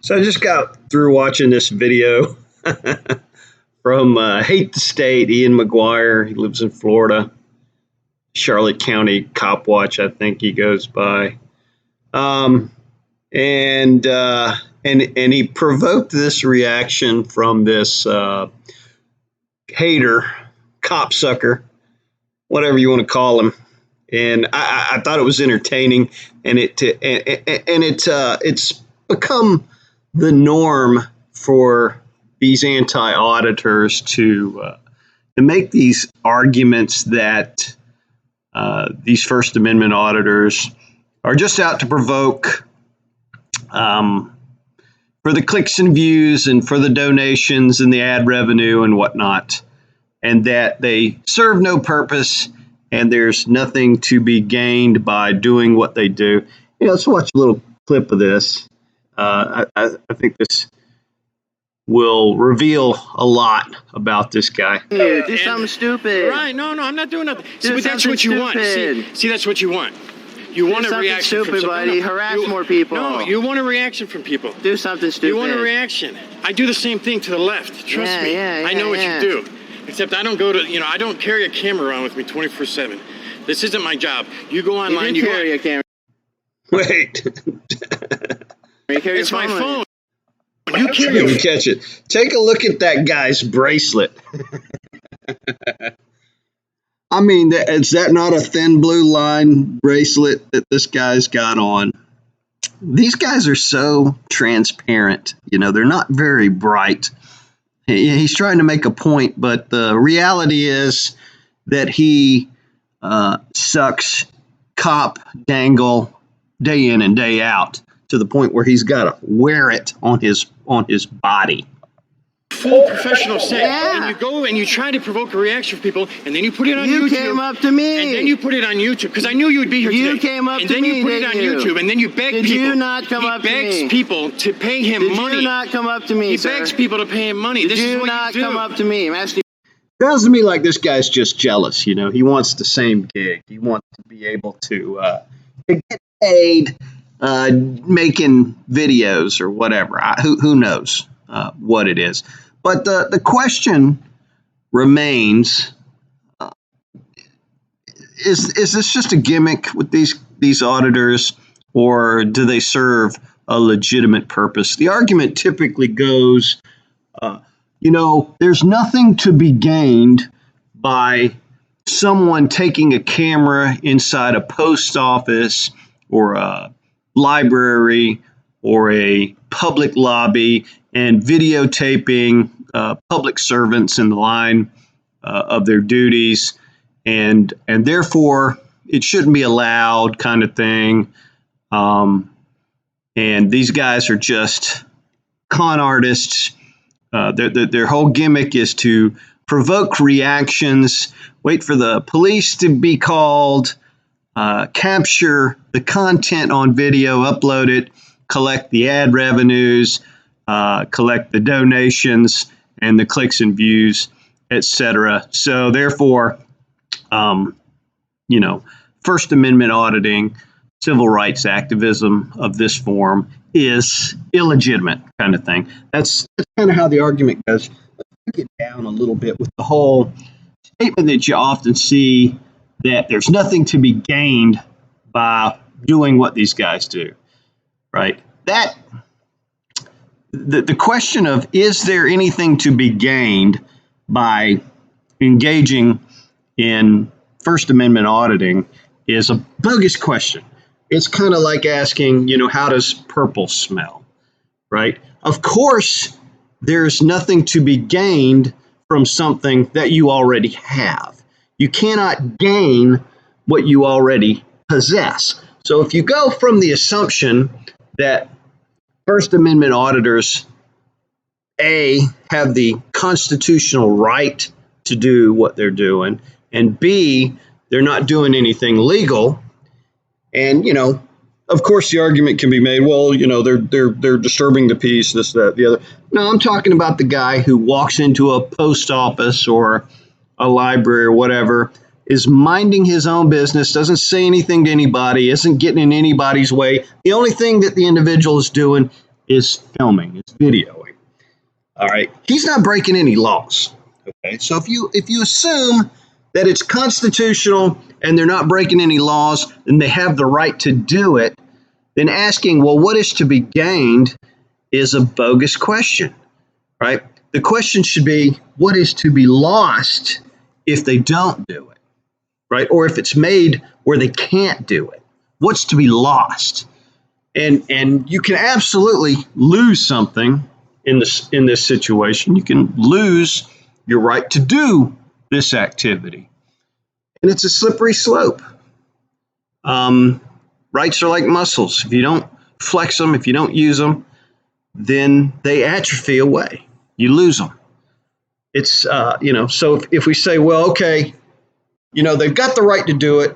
So I just got through watching this video from Hate the State, Ian McGuire. He lives in Florida, Charlotte County Cop Watch, I think he goes by. And he provoked this reaction from this hater, copsucker, whatever you want to call him. And I thought it was entertaining, and it's become the norm for these anti-auditors to make these arguments that these First Amendment auditors are just out to provoke for the clicks and views and for the donations and the ad revenue and whatnot, and that they serve no purpose and there's nothing to be gained by doing what they do. Let's watch a little clip of this. I think this will reveal a lot about this guy. Do something stupid. Right? No, I'm not doing nothing. See, but that's what you want. See, that's what you want. You want a reaction stupid, buddy. Harass more people. No, you want a reaction from people. Do something stupid. You want a reaction. I do the same thing to the left. Trust me. I know what you do. Except I don't go to, I don't carry a camera around with me 24/7. This isn't my job. You go online. You carry a camera. Wait. It's my phone. You can't catch it. Take a look at that guy's bracelet. I mean, is that not a thin blue line bracelet that this guy's got on? These guys are so transparent. They're not very bright. He's trying to make a point, but the reality is that he sucks cop dangle day in and day out to the point where he's got to wear it on his body. Full professional set, and you go and you try to provoke a reaction from people, and then you put it on YouTube. You came up to me. And then you put it on YouTube, because I knew you would be here today. You came up to me, and then you put it on YouTube, and then you beg people. Did you not come up to me? He begs people to pay him money. Did you not come up to me, sir? He begs people to pay him money. This is what you do. Did you not come up to me? I'm asking. Sounds to me like this guy's just jealous. He wants the same gig. He wants to be able to get paid making videos or whatever. Who knows what it is. But the question remains, is this just a gimmick with these auditors, or do they serve a legitimate purpose? The argument typically goes, there's nothing to be gained by someone taking a camera inside a post office or a library or a public lobby and videotaping public servants in the line of their duties, and therefore it shouldn't be allowed, kind of thing. And these guys are just con artists. Their whole gimmick is to provoke reactions, wait for the police to be called, capture the content on video, upload it, collect the ad revenues, collect the donations and the clicks and views, etc. So therefore, First Amendment auditing, civil rights activism of this form is illegitimate, kind of thing. That's kind of how the argument goes. Let's break it down a little bit with the whole statement that you often see that there's nothing to be gained by doing what these guys do, right? The question of, is there anything to be gained by engaging in First Amendment auditing is a bogus question. It's kind of like asking, how does purple smell, right? Of course, there's nothing to be gained from something that you already have. You cannot gain what you already possess. So if you go from the assumption that First Amendment auditors, A, have the constitutional right to do what they're doing, and B, they're not doing anything legal, and, of course the argument can be made, well, they're disturbing the peace, this, that, the other. No, I'm talking about the guy who walks into a post office or a library or whatever, is minding his own business, doesn't say anything to anybody, isn't getting in anybody's way. The only thing that the individual is doing is filming, is videoing. All right. He's not breaking any laws. Okay. So if you assume that it's constitutional and they're not breaking any laws and they have the right to do it, then asking, well, what is to be gained is a bogus question, right? The question should be, what is to be lost if they don't do it, right? Or if it's made where they can't do it. What's to be lost? And you can absolutely lose something in this situation. You can lose your right to do this activity. And it's a slippery slope. Rights are like muscles. If you don't flex them, if you don't use them, then they atrophy away. You lose them. It's, so if we say, well, okay, they've got the right to do it.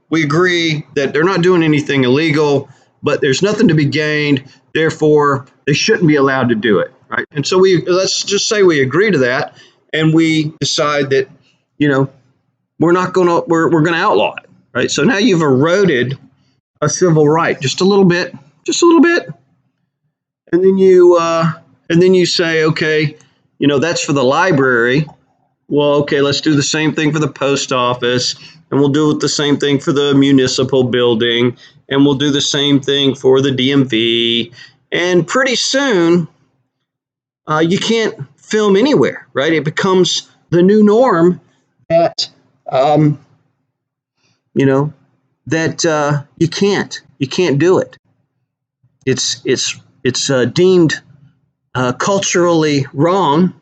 We agree that they're not doing anything illegal, but there's nothing to be gained. Therefore, they shouldn't be allowed to do it, right? And so let's just say we agree to that, and we decide that, we're going to outlaw it, right? So now you've eroded a civil right just a little bit, and then you say, okay, that's for the library. Well, okay, let's do the same thing for the post office, and we'll do the same thing for the municipal building, and we'll do the same thing for the DMV. And pretty soon, you can't film anywhere, right? It becomes the new norm that, you can't do it. It's deemed culturally wrong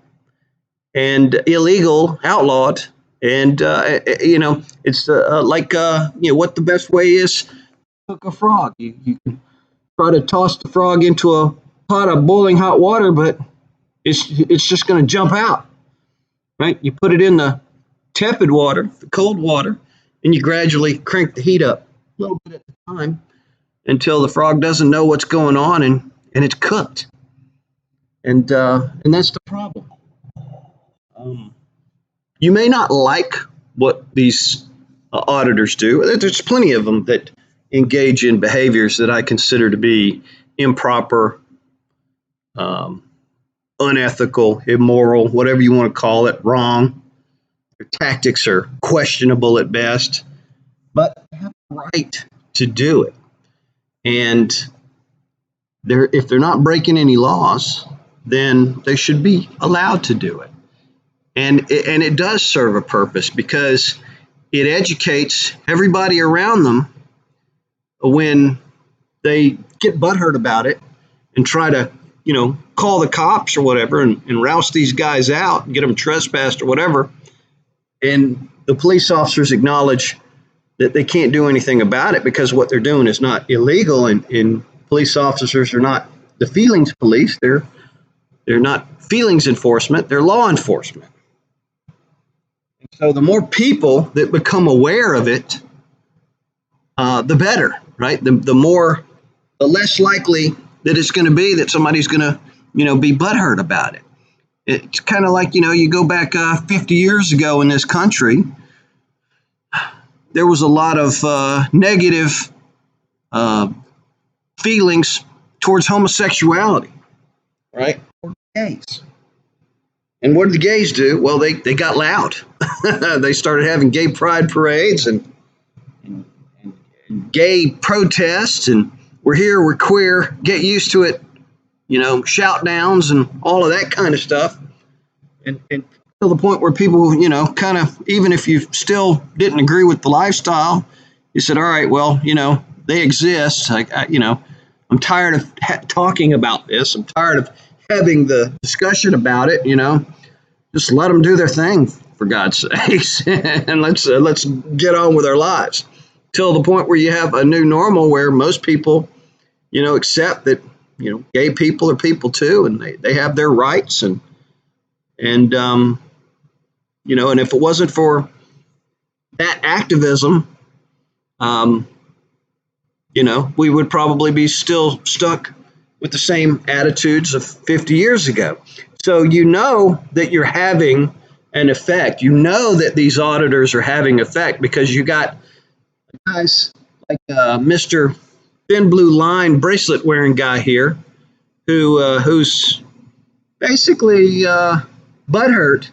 and illegal, outlawed, and it's like what the best way is to cook a frog. You can try to toss the frog into a pot of boiling hot water, but it's just going to jump out, right? You put it in the tepid water, the cold water, and you gradually crank the heat up a little bit at a time until the frog doesn't know what's going on and it's cooked. And that's the problem. You may not like what these auditors do. There's plenty of them that engage in behaviors that I consider to be improper, unethical, immoral, whatever you want to call it, wrong. Their tactics are questionable at best, but they have the right to do it. And if they're not breaking any laws, then they should be allowed to do it. And it does serve a purpose because it educates everybody around them when they get butthurt about it and try to, call the cops or whatever and roust these guys out and get them trespassed or whatever. And the police officers acknowledge that they can't do anything about it because what they're doing is not illegal, and police officers are not the feelings police. They're not feelings enforcement. They're law enforcement. And so the more people that become aware of it, the better, right? The less likely that it's going to be that somebody's going to, be butthurt about it. It's kind of like, you go back 50 years ago in this country, there was a lot of negative feelings towards homosexuality, right? Or gays. And what did the gays do? Well, they got loud. They started having gay pride parades and gay protests, and we're here, we're queer, get used to it, shout downs and all of that kind of stuff. And to the point where people, kind of, even if you still didn't agree with the lifestyle, you said, all right, well, they exist. I'm tired of talking about this. I'm tired of having the discussion about it, just let them do their thing, for God's sakes, and let's get on with our lives. Till the point where you have a new normal where most people, accept that, gay people are people too, and they have their rights, and and if it wasn't for that activism, we would probably be still stuck with the same attitudes of 50 years ago. So that you're having an effect. That these auditors are having effect because you got guys like Mr. thin blue line bracelet wearing guy here who's basically butthurt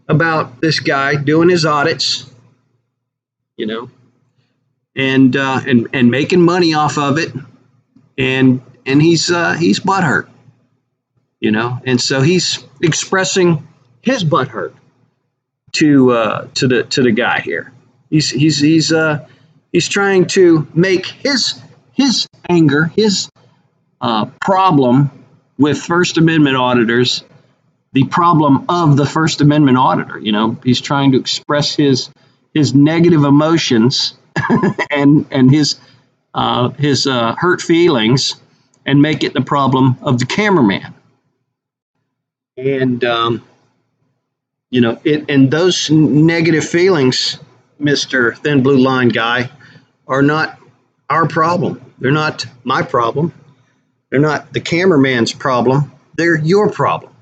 about this guy doing his audits, you know, and making money off of it, and he's butthurt, you know, and so he's expressing his butthurt to the guy here. He's trying to make his anger, his problem with First Amendment auditors, the problem of the First Amendment auditor. You know, he's trying to express his negative emotions and his hurt feelings, and make it the problem of the cameraman. And you know, and those negative feelings, Mr. Thin Blue Line guy, are not our problem. They're not my problem. They're not the cameraman's problem. They're your problem,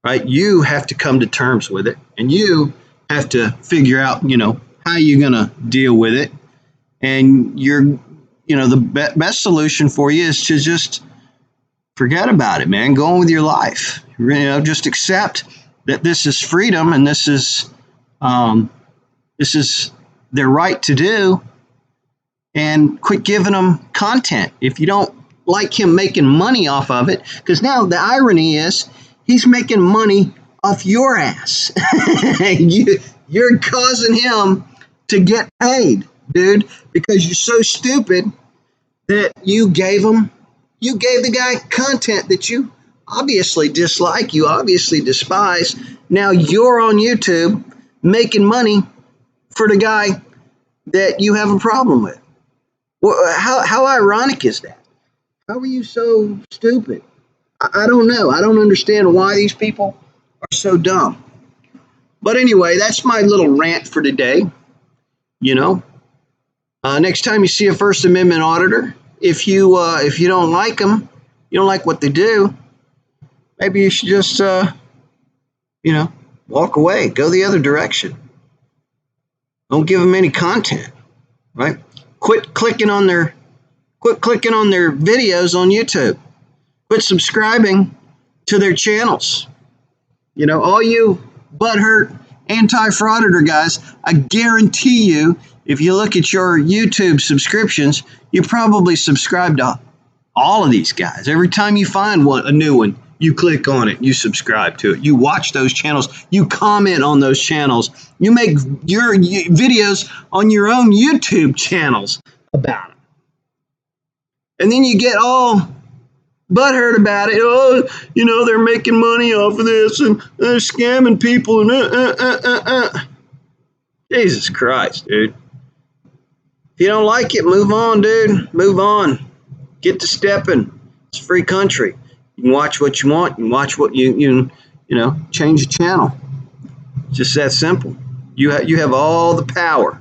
right? You have to come to terms with it, and you have to figure out, you know, how you're going to deal with it. And the best solution for you is to just forget about it, man. Go on with your life. You know, just accept that this is freedom, and this is their right to do, and quit giving them content if you don't like him making money off of it. Because now the irony is he's making money off your ass. You're causing him to get paid, dude, because you're so stupid that you gave the guy content that you obviously dislike, you obviously despise. Now you're on YouTube making money for the guy that you have a problem with. Well, how ironic is that? How are you so stupid? I don't know. I don't understand why these people are so dumb. But anyway, that's my little rant for today. You know, next time you see a First Amendment auditor, if you don't like them, you don't like what they do, maybe you should just walk away, go the other direction. Don't give them any content, right? Quit clicking on their videos on YouTube. Quit subscribing to their channels. You know, all you butthurt anti-frauditor guys, I guarantee you, if you look at your YouTube subscriptions, you probably subscribe to all of these guys. Every time you find a new one, you click on it, you subscribe to it, you watch those channels, you comment on those channels, you make your videos on your own YouTube channels about them. And then you get all butthurt about it. Oh, you know, they're making money off of this, and they're scamming people, and Jesus Christ, dude. If you don't like it, move on, dude. Move on. Get to stepping. It's a free country. You can watch what you want. You can watch what you change the channel. It's just that simple. You have all the power.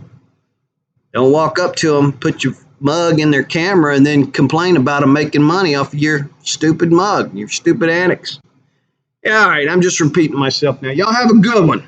Don't walk up to them, put your mug in their camera, and then complain about them making money off of your stupid mug, your stupid antics. Yeah, all right, I'm just repeating myself now. Y'all have a good one.